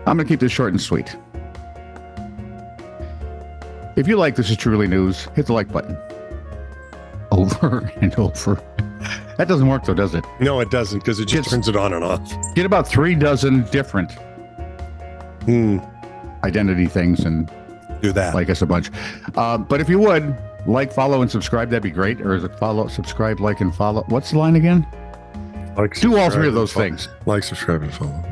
I'm going to keep this short and sweet. If you like This Is Truly News, hit the like button. Over and over. That doesn't work, though, does it? No, it doesn't, because it just turns it on and off. Get about 3 dozen different identity things and do that. Like us a bunch. But if you would, like, follow, and subscribe, that'd be great. Or is it follow, subscribe, like, and follow? What's the line again? Like, do all 3 of those things. Like, subscribe, and follow.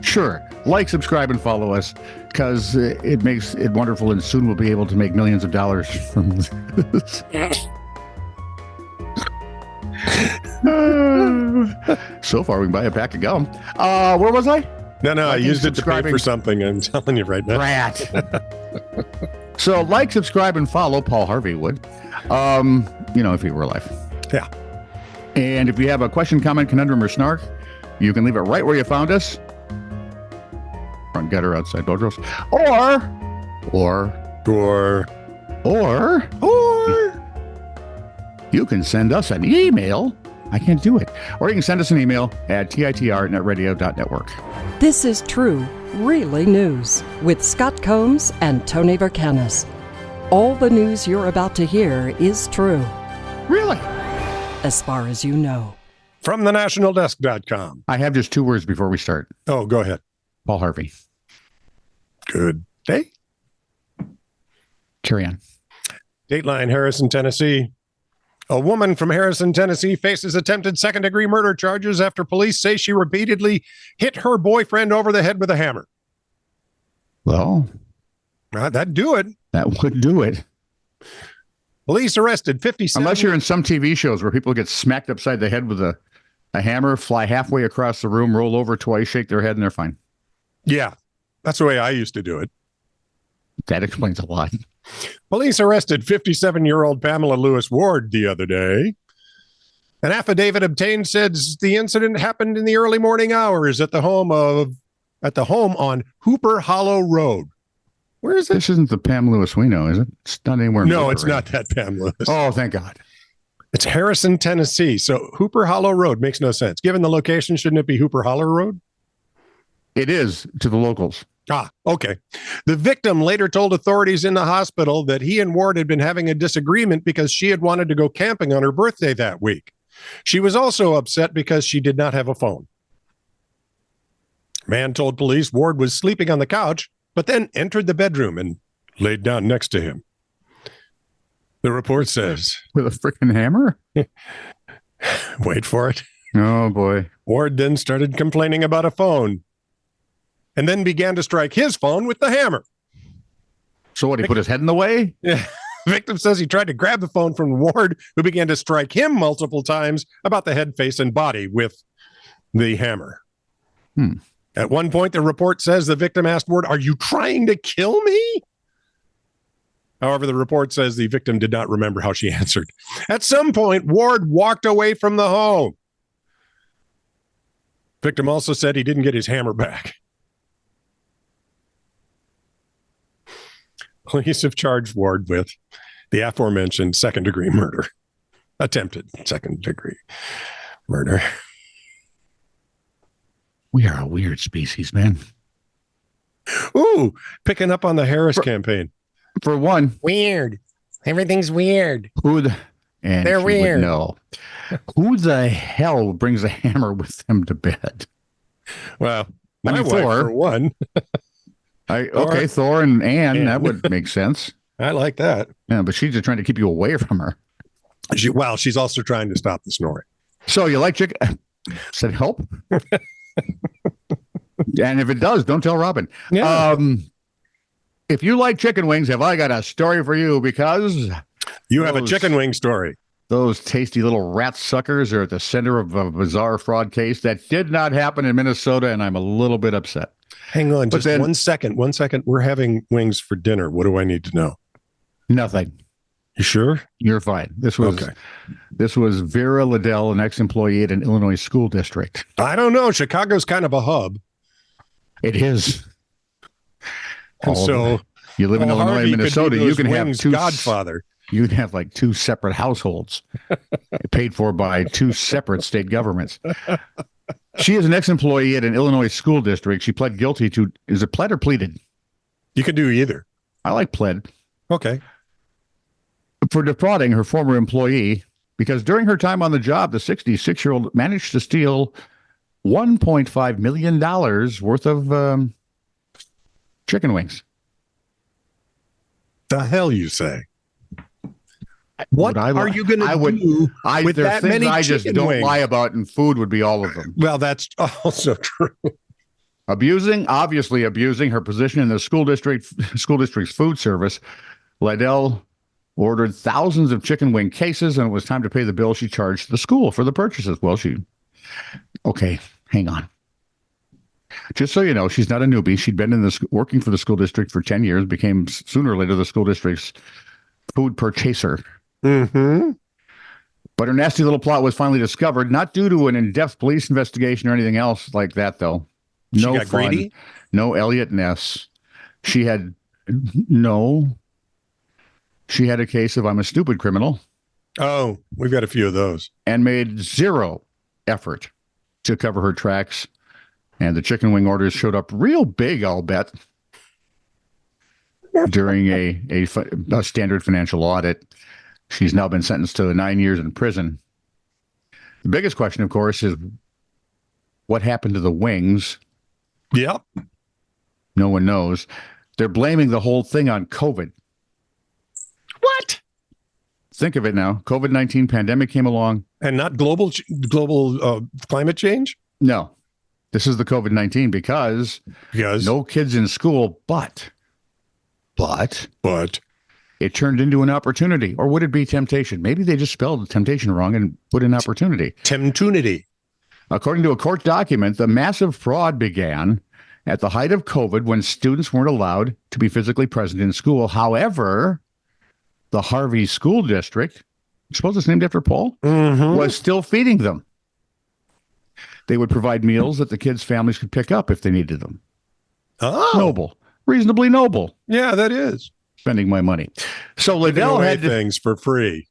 Sure. Like, subscribe, and follow us, because it makes it wonderful, and soon we'll be able to make millions of dollars from this. So far, we can buy a pack of gum. Where was I? No, I used it to pay for something. I'm telling you right now. Rat. So, like, subscribe, and follow. Paul Harvey would. If he were alive. Yeah. And if you have a question, comment, conundrum, or snark, you can leave it right where you found us. Front gutter, outside doors. Or you can send us an email. I can't do it. Or you can send us an email at titr@netradio.network. This is true, really news with Scott Combs and Tony Vercanis. All the news you're about to hear is true. Really? As far as you know. From thenationaldesk.com. I have just 2 words before we start. Oh, go ahead. Paul Harvey. Good day. Carry on. Dateline, Harrison, Tennessee. A woman from Harrison, Tennessee faces attempted second-degree murder charges after police say she repeatedly hit her boyfriend over the head with a hammer. Well, that'd do it. That would do it. Police arrested 57. Unless you're in some TV shows where people get smacked upside the head with a hammer, fly halfway across the room, roll over twice, shake their head, and they're fine. Yeah, that's the way I used to do it. That explains a lot. Police arrested 57-year-old Pamela Lewis Ward the other day. An affidavit obtained says the incident happened in the early morning hours at the home on Hooper Hollow Road. Where is it? This isn't the Pam Lewis we know, is it? It's not anywhere. No, it's not that Pam Lewis. Oh, thank God. It's Harrison, Tennessee. So Hooper Hollow Road makes no sense. Given the location, shouldn't it be Hooper Holler Road? It is to the locals. Okay. The victim later told authorities in the hospital that he and Ward had been having a disagreement because she had wanted to go camping on her birthday that week. She was also upset because she did not have a phone. Man told police Ward was sleeping on the couch, but then entered the bedroom and laid down next to him. The report says... With a freaking hammer? Wait for it. Oh, boy. Ward then started complaining about a phone and then began to strike his phone with the hammer. So what, he put his head in the way? Yeah. Victim says he tried to grab the phone from Ward, who began to strike him multiple times about the head, face, and body with the hammer. At one point, the report says the victim asked Ward, "Are you trying to kill me?" However, the report says the victim did not remember how she answered. At some point, Ward walked away from the home. Victim also said he didn't get his hammer back. Police have charged Ward with the aforementioned second-degree murder. Attempted second-degree murder. We are a weird species, man. Ooh, picking up on the Harris campaign. For one. Weird. Everything's weird. They're weird. No. Who the hell brings a hammer with them to bed? Well, my wife, for one. Thor and Ann, that would make sense. I like that. Yeah, but she's just trying to keep you away from her. She's also trying to stop the snoring. So you like chicken? Said help. And if it does, don't tell Robin. Yeah. If you like chicken wings, have I got a story for you? Because you have a chicken wing story. Those tasty little rat suckers are at the center of a bizarre fraud case that did not happen in Minnesota, and I'm a little bit upset. Hang on, just 1 second. 1 second. We're having wings for dinner. What do I need to know? Nothing. You sure? You're fine. This was Vera Liddell, an ex-employee at an Illinois school district. I don't know. Chicago's kind of a hub. It is. And so you live in Illinois, Minnesota, you can have two Godfather. You'd have like 2 separate households paid for by 2 separate state governments. She is an ex-employee at an Illinois school district. She pled guilty to, is it pled or pleaded? You can do either. I like pled. Okay. For defrauding her former employee, because during her time on the job, the 66-year-old managed to steal $1.5 million worth of chicken wings. The hell you say? What are you going to do with there are that things many I just chicken don't wings? lie about, and food would be all of them. Well, that's also true. Obviously abusing her position in the school district's food service. Liddell ordered thousands of chicken wing cases, and it was time to pay the bill she charged the school for the purchases. Well, okay, hang on. Just so you know, she's not a newbie. She'd been working for the school district for 10 years, became sooner or later the school district's food purchaser. Mm-hmm. But her nasty little plot was finally discovered, not due to an in-depth police investigation or anything else like that, though. No, she got greedy? No Elliot Ness. She had a case of I'm a stupid criminal. Oh, we've got a few of those. And made zero effort to cover her tracks. And the chicken wing orders showed up real big, I'll bet, during a standard financial audit. She's now been sentenced to 9 years in prison. The biggest question, of course, is what happened to the wings? Yep. No one knows. They're blaming the whole thing on COVID. What? Think of it now. COVID-19 pandemic came along. And not global climate change? No. This is the COVID-19 because no kids in school, but it turned into an opportunity. Or would it be temptation? Maybe they just spelled temptation wrong and put in opportunity. Temptunity. According to a court document, the massive fraud began at the height of COVID when students weren't allowed to be physically present in school. However, the Harvey School District, I suppose it's named after Paul, was still feeding them. They would provide meals that the kids' families could pick up if they needed them. Oh. Noble. Reasonably noble. Yeah, that is. Spending my money. So Liddell had things for free.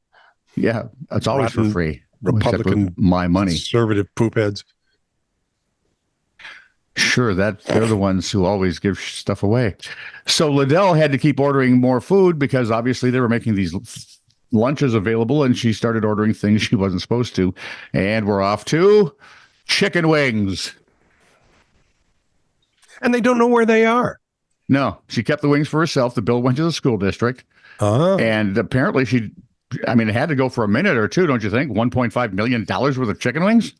Yeah, it's always for free. Republican, my money. Conservative poop heads. Sure, they're the ones who always give stuff away. So Liddell had to keep ordering more food because obviously they were making these lunches available, and she started ordering things she wasn't supposed to. And we're off to chicken wings. And they don't know where they are. No, she kept the wings for herself. The bill went to the school district. And apparently it had to go for a minute or two, don't you think? $1.5 million worth of chicken wings?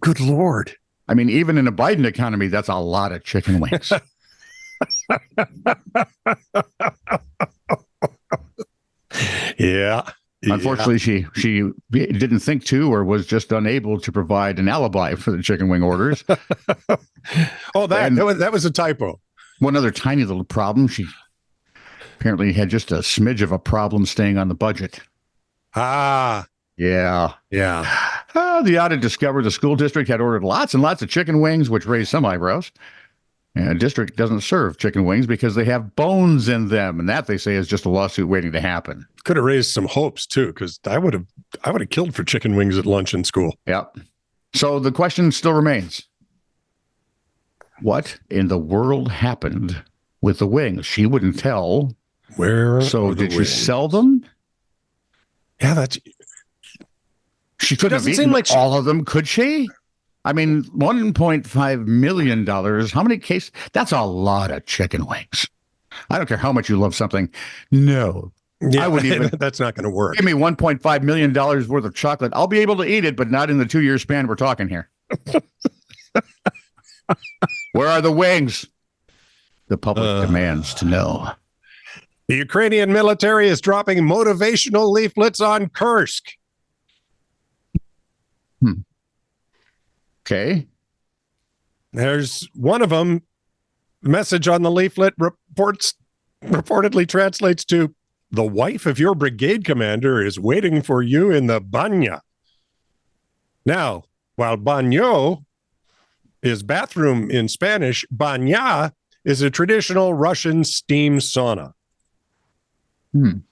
Good Lord. I mean, even in a Biden economy, that's a lot of chicken wings. Yeah. Unfortunately, she didn't think to, or was just unable to provide an alibi for the chicken wing orders. That was a typo. One other tiny little problem. She apparently had just a smidge of a problem staying on the budget. Ah. Yeah. Yeah. The audit discovered the school district had ordered lots and lots of chicken wings, which raised some eyebrows. And the district doesn't serve chicken wings because they have bones in them. And that, they say, is just a lawsuit waiting to happen. Could have raised some hopes, too, because I would have killed for chicken wings at lunch in school. Yep. So the question still remains. What in the world happened with the wings? She wouldn't tell. Where? So did she sell them? Yeah, she couldn't have eaten all of them, could she? I mean, $1.5 million. How many cases? That's a lot of chicken wings. I don't care how much you love something. No. Yeah, I wouldn't even. That's not going to work. Give me $1.5 million worth of chocolate. I'll be able to eat it, but not in the 2-year span we're talking here. Where are the wings? The public demands to know. The Ukrainian military is dropping motivational leaflets on Kursk. Okay. There's one of them. Message on the leaflet reportedly translates to, "The wife of your brigade commander is waiting for you in the banya." Now, while baño is bathroom in Spanish, banya is a traditional Russian steam sauna. And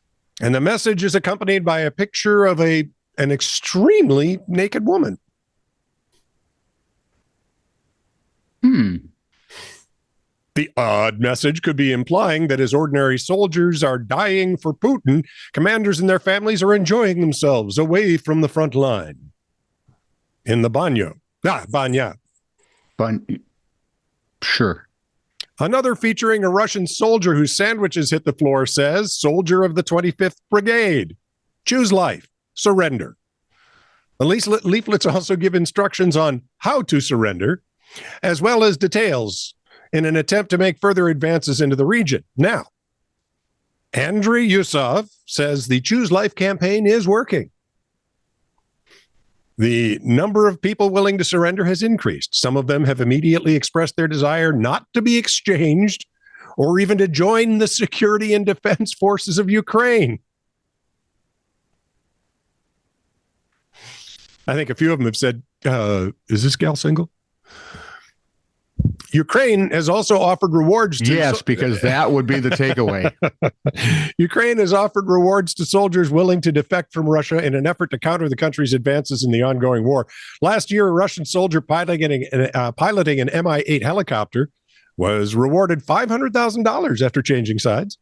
the message is accompanied by a picture of an extremely naked woman. The odd message could be implying that as ordinary soldiers are dying for Putin, commanders and their families are enjoying themselves away from the front line. In the Banya. Sure. Another featuring a Russian soldier whose sandwiches hit the floor says, soldier of the 25th Brigade. Choose life. Surrender. The leaflets also give instructions on how to surrender, as well as details in an attempt to make further advances into the region. Now, Andrei Yusov says the Choose Life campaign is working. The number of people willing to surrender has increased. Some of them have immediately expressed their desire not to be exchanged or even to join the security and defense forces of Ukraine. I think a few of them have said, is this gal single? Ukraine has also offered rewards to... Yes, because that would be the takeaway. Ukraine has offered rewards to soldiers willing to defect from Russia in an effort to counter the country's advances in the ongoing war. Last year, a Russian soldier piloting an Mi-8 helicopter was rewarded $500,000 after changing sides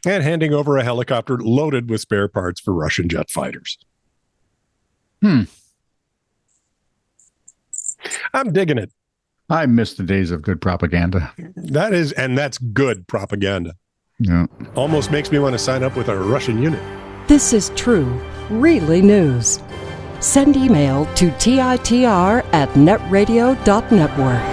and handing over a helicopter loaded with spare parts for Russian jet fighters. I'm digging it. I miss the days of good propaganda. That's good propaganda. Yeah. Almost makes me want to sign up with our Russian unit. This is true, really news. Send email to TITR@netradio.network.